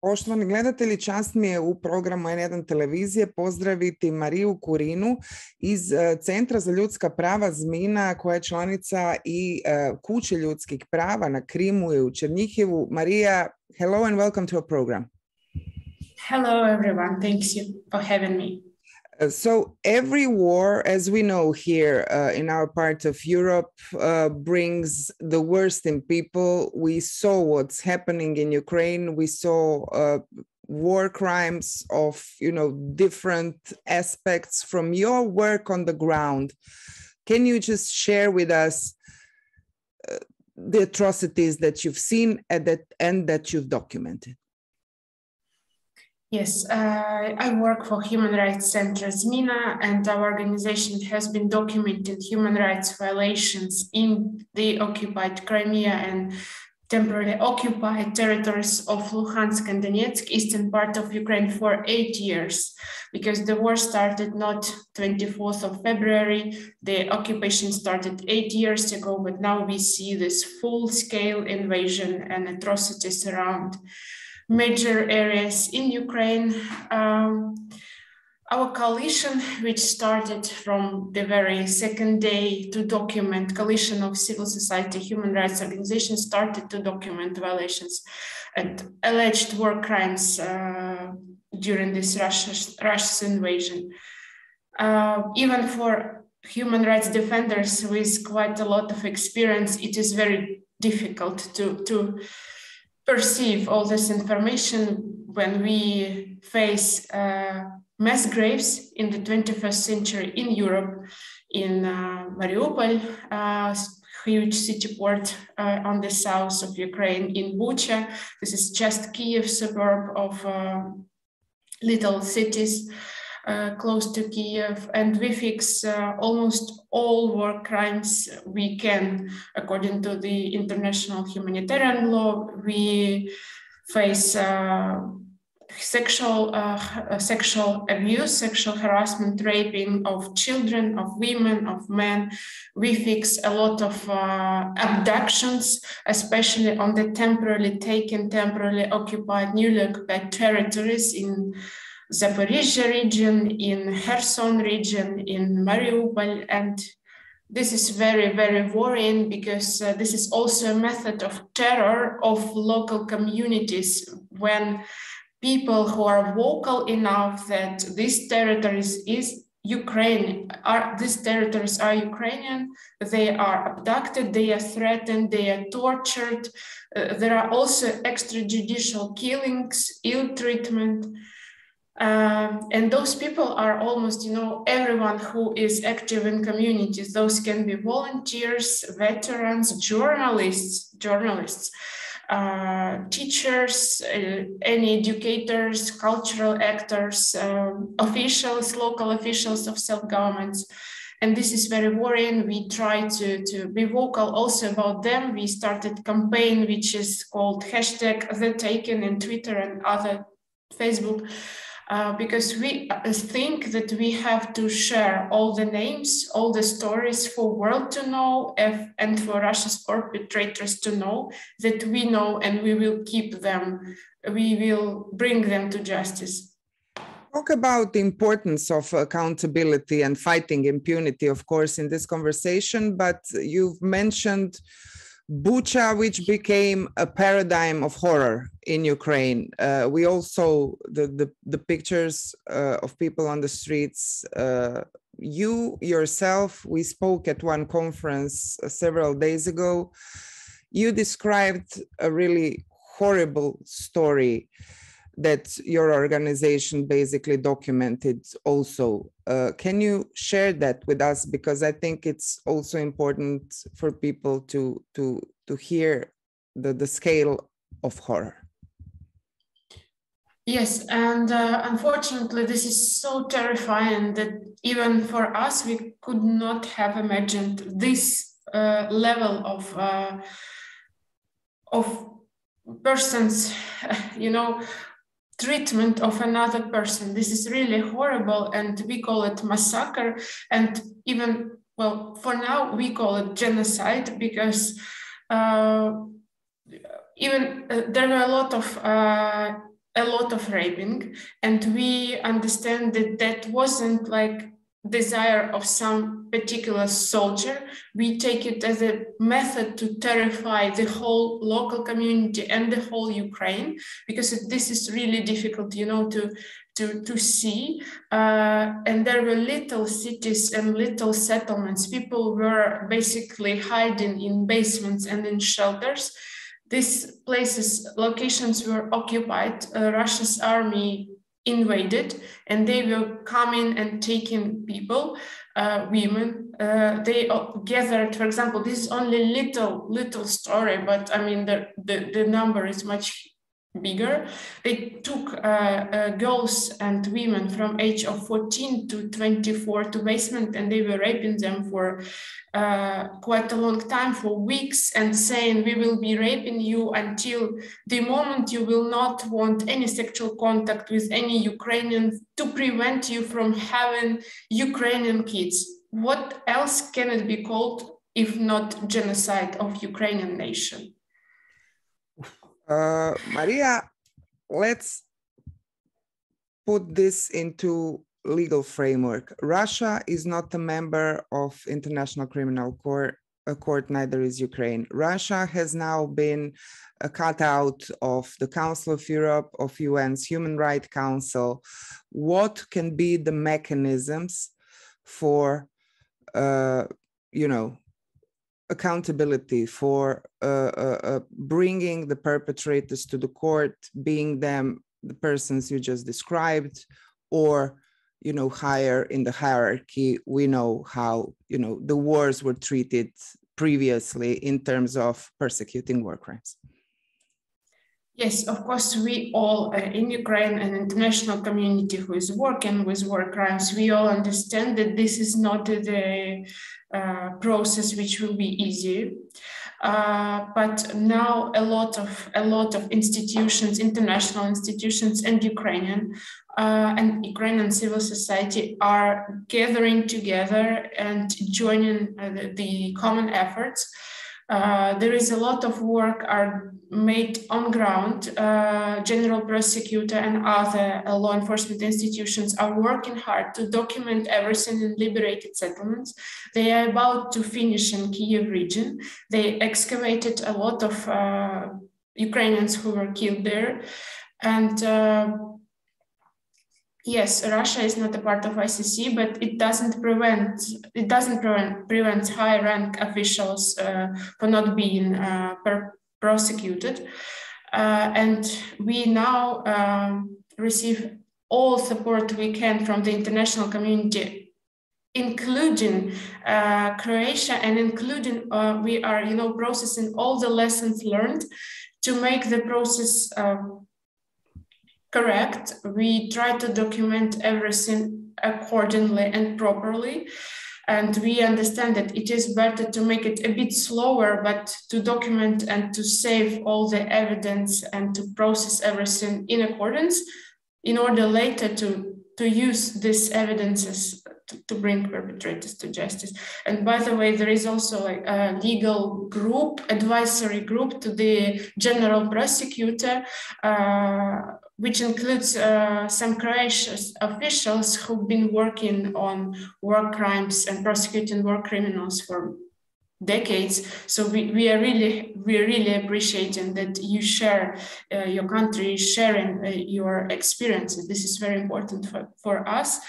Poštovani gledatelji, čast mi je u programu N1 televizije pozdraviti Mariju Kurinnu iz Centra za ljudska prava Zmina, koja je članica i Kuće ljudskih prava na Krimu i u Černjihivu. Marija, hello and welcome to our program. Hello everyone, thanks you for having me. So every war, as we know here in our part of Europe, brings the worst in people. We saw what's happening in Ukraine. We saw war crimes of, different aspects. From your work on the ground, can you just share with us the atrocities that you've seen and that you've documented? Yes, I work for Human Rights Center Zmina, and our organization has been documenting human rights violations in the occupied Crimea and temporarily occupied territories of Luhansk and Donetsk, eastern part of Ukraine, for 8 years, because the war started not 24th of February, the occupation started 8 years ago, but now we see this full-scale invasion and atrocities around major areas in Ukraine. Our coalition, which started from the very second day to document, coalition of civil society human rights organizations, started to document violations and alleged war crimes during this Russia's invasion. Even for human rights defenders with quite a lot of experience, it is very difficult to perceive all this information when we face mass graves in the 21st century in Europe, in Mariupol, huge city port on the south of Ukraine, in Bucha. This is just Kiev suburb of little cities close to Kiev, and we fix almost all war crimes we can according to the international humanitarian law. We face sexual abuse, sexual harassment, raping of children, of women, of men. We fix a lot of abductions, especially on the temporarily taken, temporarily occupied, newly occupied territories in Zaporizhzhia region, in Kherson region, in Mariupol, and this is very, very worrying because this is also a method of terror of local communities when people who are vocal enough that these territories is Ukraine, these territories are Ukrainian, they are abducted, they are threatened, they are tortured. There are also extrajudicial killings, ill treatment. And those people are almost, everyone who is active in communities. Those can be volunteers, veterans, journalists, teachers, any educators, cultural actors, officials, local officials of self-governments. And this is very worrying. We try to be vocal also about them. We started a campaign which is called #TheTaken in Twitter and other Facebook. Because we think that we have to share all the names, all the stories for the world to know, and for Russia's perpetrators to know that we know, and we will keep them, we will bring them to justice. Talk about the importance of accountability and fighting impunity, of course, in this conversation, but you've mentioned Bucha, which became a paradigm of horror in Ukraine. We also, the pictures of people on the streets, you yourself, we spoke at one conference several days ago. You described a really horrible story that your organization basically documented also. Can you share that with us? Because I think it's also important for people to hear the scale of horror. Yes, and unfortunately, this is so terrifying that even for us, we could not have imagined this level of persons, treatment of another person. This is really horrible, and we call it massacre. And even, well, for now, we call it genocide because even there were a lot of a lot of raping, and we understand that that wasn't like desire of some particular soldier. We take it as a method to terrify the whole local community and the whole Ukraine, because this is really difficult, you know, to see. And there were little cities and little settlements. People were basically hiding in basements and in shelters. These places, locations were occupied. Russia's army invaded, and they were coming and taking people, women. They gathered, for example, this is only little story, but I mean the number is much bigger. They took girls and women from age of 14 to 24 to basement, and they were raping them for quite a long time, for weeks, and saying, we will be raping you until the moment you will not want any sexual contact with any Ukrainian, to prevent you from having Ukrainian kids. What else can it be called if not genocide of Ukrainian nation? Maria, let's put this into legal framework. Russia is not a member of International Criminal Court, neither is Ukraine. Russia has now been cut out of the Council of Europe, of UN's Human Rights Council. What can be the mechanisms for, accountability, for bringing the perpetrators to the court, being them the persons you just described, or higher in the hierarchy? We know how the wars were treated previously in terms of persecuting war crimes. Yes, of course, we all in Ukraine and international community who is working with war crimes, we all understand that this is not the process which will be easy. But now a lot of institutions, international institutions, and Ukrainian civil society are gathering together and joining the common efforts. There is a lot of work are made on ground. General prosecutor and other law enforcement institutions are working hard to document everything in liberated settlements. They are about to finish in Kyiv region. They excavated a lot of Ukrainians who were killed there. And yes, Russia is not a part of ICC, but it doesn't prevent high-rank officials for not being prosecuted. And we now receive all support we can from the international community, including Croatia, and including we are, processing all the lessons learned to make the process correct. We try to document everything accordingly and properly. And we understand that it is better to make it a bit slower, but to document and to save all the evidence and to process everything in accordance, in order later to use these evidences to bring perpetrators to justice. And by the way, there is also a legal group, advisory group to the general prosecutor, which includes some Croatian officials who've been working on war crimes and prosecuting war criminals for decades. So we are really appreciating that you share, your country is sharing your experiences. This is very important for us.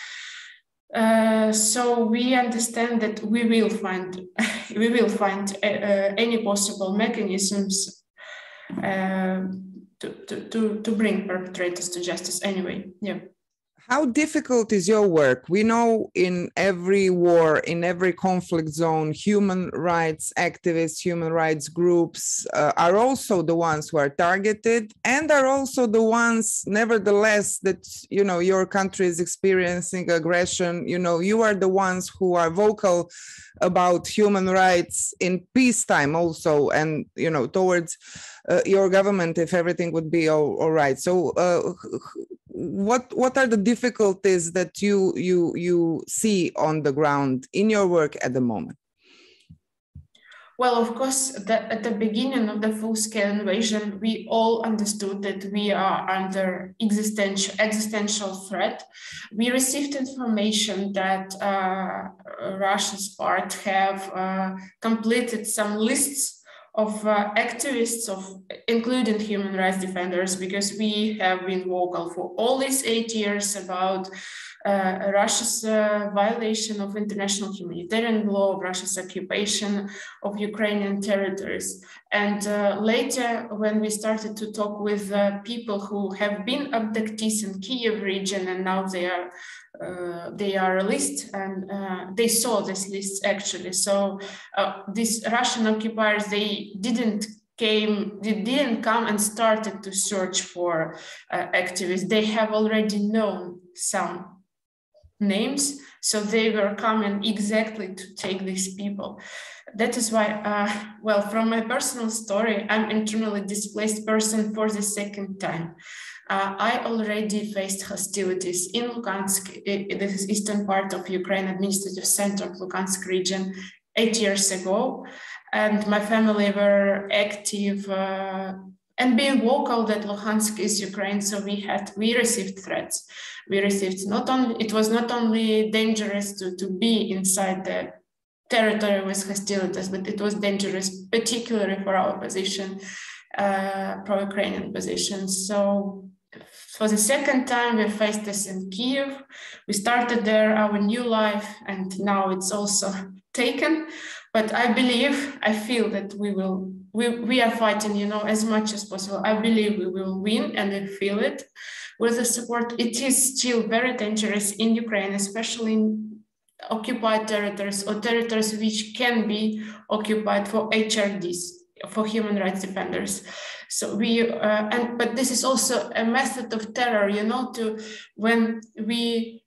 So we understand that we will find any possible mechanisms to bring perpetrators to justice anyway. Yeah. How difficult is your work? We know in every war, in every conflict zone, human rights activists, human rights groups are also the ones who are targeted, and are also the ones, nevertheless, that, your country is experiencing aggression. You are the ones who are vocal about human rights in peacetime also, and, towards your government, if everything would be all right. So what are the difficulties that you see on the ground in your work at the moment? Well, of course, at the beginning of the full-scale invasion, we all understood that we are under existential threat. We received information that Russia's part have completed some lists of activists, including human rights defenders, because we have been vocal for all these 8 years about Russia's violation of international humanitarian law, Russia's occupation of Ukrainian territories. And later, when we started to talk with people who have been abductees in Kiev region, and now they are released, and they saw this list actually. So these Russian occupiers, they didn't come and started to search for activists. They have already known some names, so they were coming exactly to take these people. That is why, well, from my personal story, I'm internally displaced person for the second time. I already faced hostilities in Luhansk, this is eastern part of Ukraine, administrative center of Luhansk region, 8 years ago. And my family were active and being vocal that Luhansk is Ukraine. So we received threats. We received it was not only dangerous to be inside the territory with hostilities, but it was dangerous, particularly for our position, pro-Ukrainian position. So for the second time, we faced this in Kiev. We started there our new life, and now it's also taken. But I feel that we are fighting, as much as possible. I believe we will win, and I feel it with the support. It is still very dangerous in Ukraine, especially in occupied territories or territories which can be occupied for HRDs, for human rights defenders. So but this is also a method of terror, when we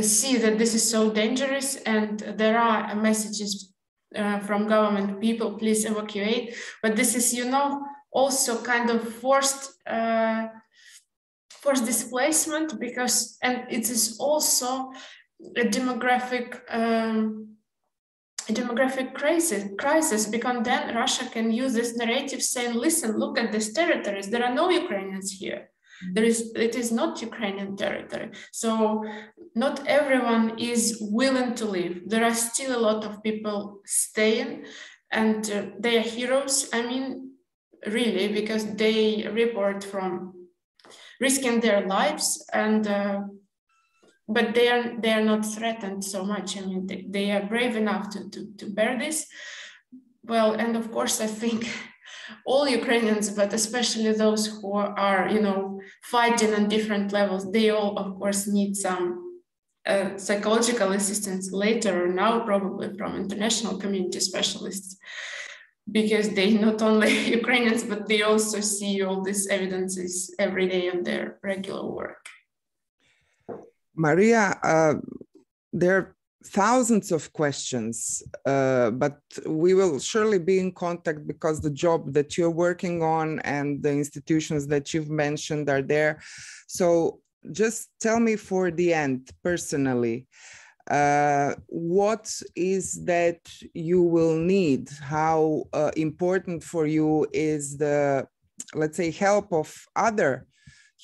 see that this is so dangerous and there are messages from government people, please evacuate. But this is, also kind of forced displacement, and it is also a demographic crisis, because then Russia can use this narrative saying, listen, look at these territories, there are no Ukrainians here. It is not Ukrainian territory. So not everyone is willing to leave. There are still a lot of people staying, and they are heroes. I mean, really, because they report from risking their lives, and but they are not threatened so much. I mean, they are brave enough to bear this. Well, and of course, I think all Ukrainians, but especially those who are, fighting on different levels, they all, of course, need some psychological assistance later or now, probably from international community specialists, because they not only Ukrainians, but they also see all these evidences every day on their regular work. Maria, there are thousands of questions, but we will surely be in contact because the job that you're working on and the institutions that you've mentioned are there. So just tell me for the end, personally, what is that you will need? How important for you is the, let's say, help of other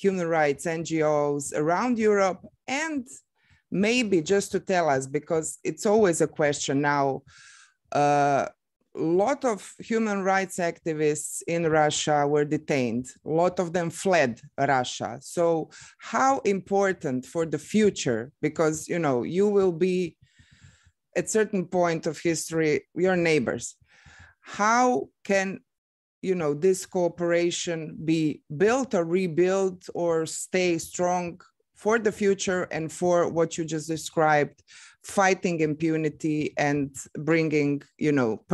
human rights NGOs around Europe? And maybe just to tell us, because it's always a question now, a lot of human rights activists in Russia were detained. A lot of them fled Russia. So how important for the future, because, you will be at certain point of history, your neighbors. How can this cooperation be built or rebuilt or stay strong for the future and for what you just described, fighting impunity and bringing,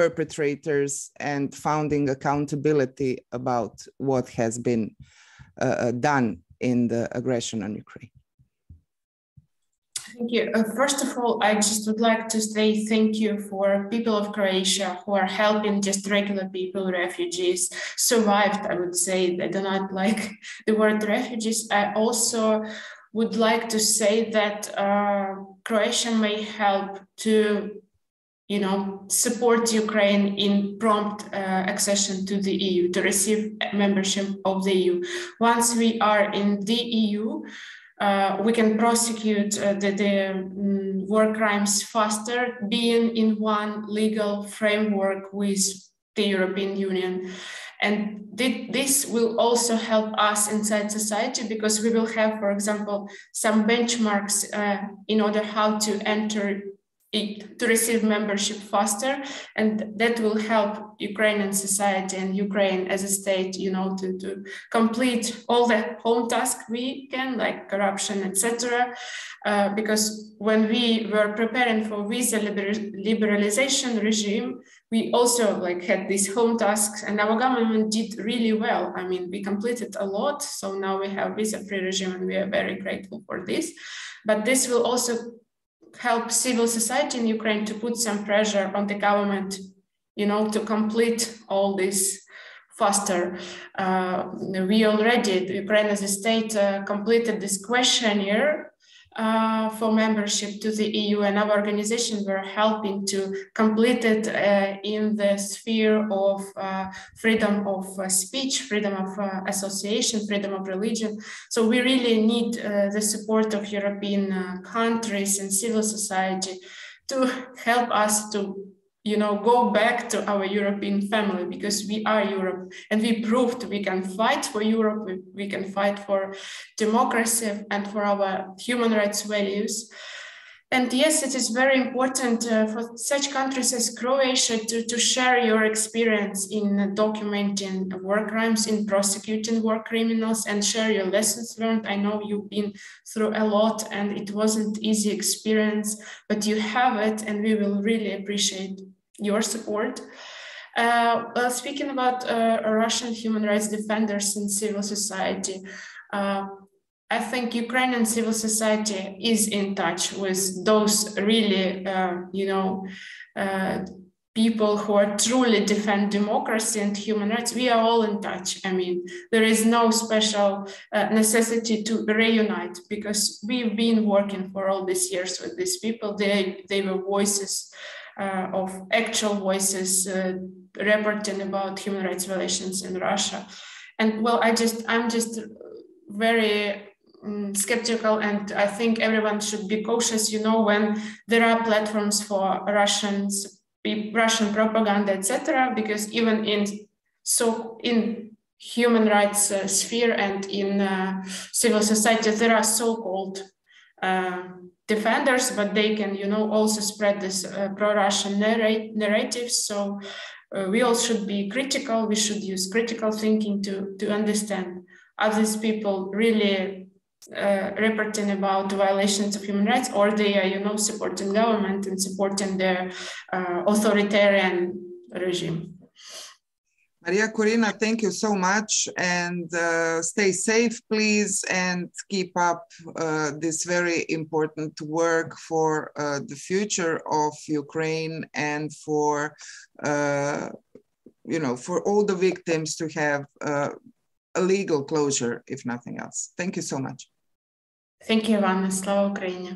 perpetrators and founding accountability about what has been done in the aggression on Ukraine? Thank you. First of all, I just would like to say thank you for people of Croatia who are helping just regular people, refugees, survived, I would say. I do not like the word refugees. I also would like to say that Croatia may help to, support Ukraine in prompt accession to the EU, to receive membership of the EU. Once we are in the EU, we can prosecute the war crimes faster, being in one legal framework with the European Union. And this will also help us inside society, because we will have, for example, some benchmarks in order how to enter to receive membership faster, and that will help Ukrainian society and Ukraine as a state, to complete all the home tasks we can, like corruption, etc. Because when we were preparing for visa liberalization regime, we also had these home tasks, and our government did really well. I mean, we completed a lot, so now we have visa-free regime, and we are very grateful for this. But this will also help civil society in Ukraine to put some pressure on the government, to complete all this faster. We already, Ukraine as a state, completed this questionnaire for membership to the EU, and our organizations were helping to complete it in the sphere of freedom of speech, freedom of association, freedom of religion. So we really need the support of European countries and civil society to help us to go back to our European family, because we are Europe, and we proved we can fight for Europe, we can fight for democracy and for our human rights values. And yes, it is very important for such countries as Croatia to share your experience in documenting war crimes, in prosecuting war criminals, and share your lessons learned. I know you've been through a lot, and it wasn't easy experience, but you have it, and we will really appreciate your support. Speaking about Russian human rights defenders in civil society, I think Ukrainian civil society is in touch with those really, people who are truly defend democracy and human rights. We are all in touch. I mean, there is no special necessity to reunite, because we've been working for all these years with these people. They were voices of actual voices reporting about human rights violations in Russia. And well, I'm just very skeptical, and I think everyone should be cautious, when there are platforms for Russian propaganda, etc. Because even in human rights sphere and in civil society, there are so-called defenders, but they can, also spread this pro-Russian narratives. So we all should be critical. We should use critical thinking to understand, are these people really reporting about violations of human rights, or they are, supporting government and supporting their authoritarian regime. Mariom Kurinna, thank you so much, and stay safe, please, and keep up this very important work for the future of Ukraine, and for for all the victims to have a legal closure, if nothing else. Thank you so much. Thank you, Ivana. Slava Ukraini.